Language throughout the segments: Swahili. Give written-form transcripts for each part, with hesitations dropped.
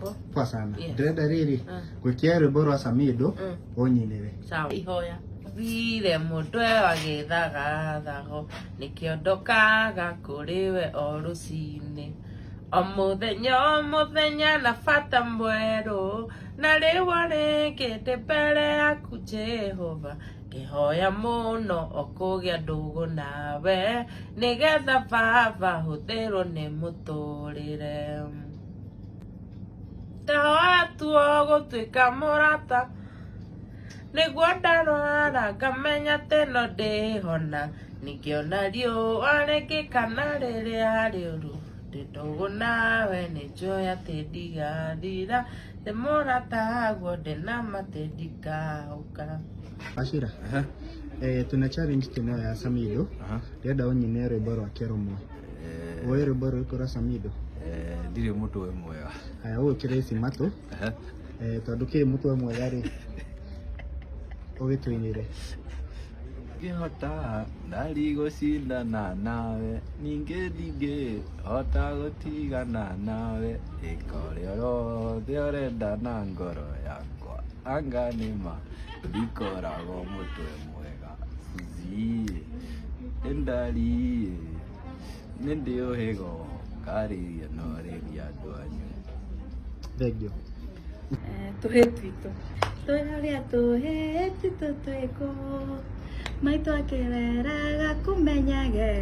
Mambo. Poa sana. Yes. Ndĩrenda rĩrĩ gwĩkĩra rwĩmbo rwa Samido ũnyinĩre. Sawa. Ihoya. Vile mũndũ agĩthaga thago nĩkĩo ndokaga kũrĩ we o rũcinĩ. O mũthenya na bata mwerũ na rĩu rĩngĩ ndĩ mbere yaku Jehova ngĩhoya mũno okũgĩa ndũgũ nawe nĩgetha baba hũthĩrwo nĩ mũtũrĩre. Ndahoya tuo gũtuĩka mũrata nĩguo ndarwara ngamenya teno ndĩhona ningĩona riũa rĩngĩ kana rĩrĩa rĩũru ndĩ ndũgũ nawe nĩnjũĩ atĩ ndigathira ndĩ mũrata guo ndĩ na matĩ ndikahũka. Ashira. Tuna challenge tena ya Samido. Ndĩrenda ũnyine rwĩmbo rwake rũmwe. Woĩ rwĩmbo rũrĩkũ rwa Samido? Ndirĩ mũndũ we mwega. Haya ũgĩkĩra ici matũ. Tondũ kĩrĩ mũtu we mwega rĩ. Ũgĩtũinĩre. Ngĩhota ndari gũcindana nawe ningĩ ndingĩhota gũtigana nawe ĩka ũrĩa rothe ũrenda na ngoro yakwa anga nĩma ndikoragwo mũtwe mwega Suzy ndari nĩndĩ ũhĩgo karĩria no rĩria andũ anyu. Thank you. Tũhĩtwitũ tũrarĩa tũhĩtwitũ twĩkũ maitũ akĩreraga kũmenyage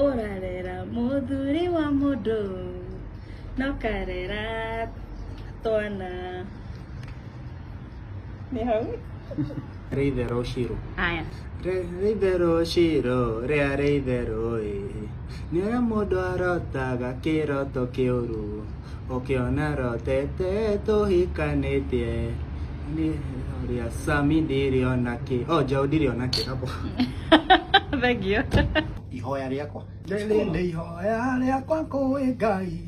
ũrarera mũthuri wa mũndũ no karera twana nĩ hau Rĩitherũ Shiro. aya Rĩitherũ Shiro rĩa rĩitherũ nĩrĩa mũndũ arotaga kĩroto kĩũru ũkĩona rotete tũhikanĩtie nĩ rĩa Sami ndĩrĩona kĩ njaũ ndĩrĩona kĩ hapo. thank you. Ihoya rĩakwa nĩ ihoya rĩakwa kũĩ Ngai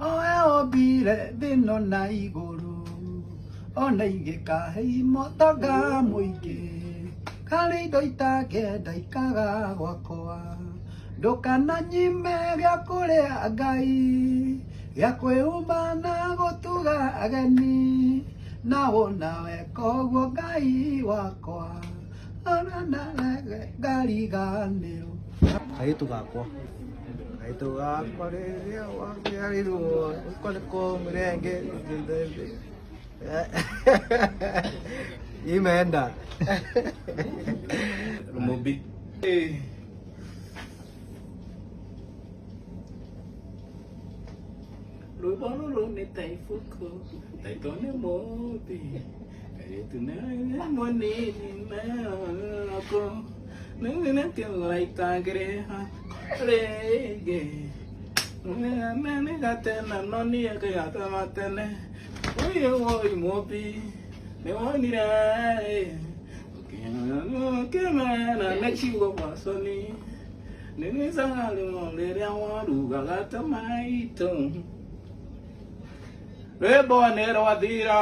owe ombire thĩ no na igũrũ ona igĩkahe imotoga mũingĩ karĩ indo itangĩenda ikaga gwakwa ndũkananyime gĩa kũrĩa Ngai gĩa kwĩhumba na gũtuga ageni na wonawe koguo Ngai wakwa ona nawe ngariganĩrwo. Kairĩtu gakwa rĩrĩa waciarirwo ũkonekwo mĩrenge imeenda Mubi. Rwĩmbo rũrũ nĩ ta ibuku taitwo nĩ mũmbi kairĩtu nĩ mũnini meko nĩkĩraitangĩrĩha rĩngĩ nĩ gatena no niĩ kĩgatema tene ũyũ woi mũmbi nĩ wonire kĩmena nĩ kiugo gwaconi nĩ gĩcangarĩmo rĩrĩa warugaga ta maitũ rwĩmbo nĩ rwathira.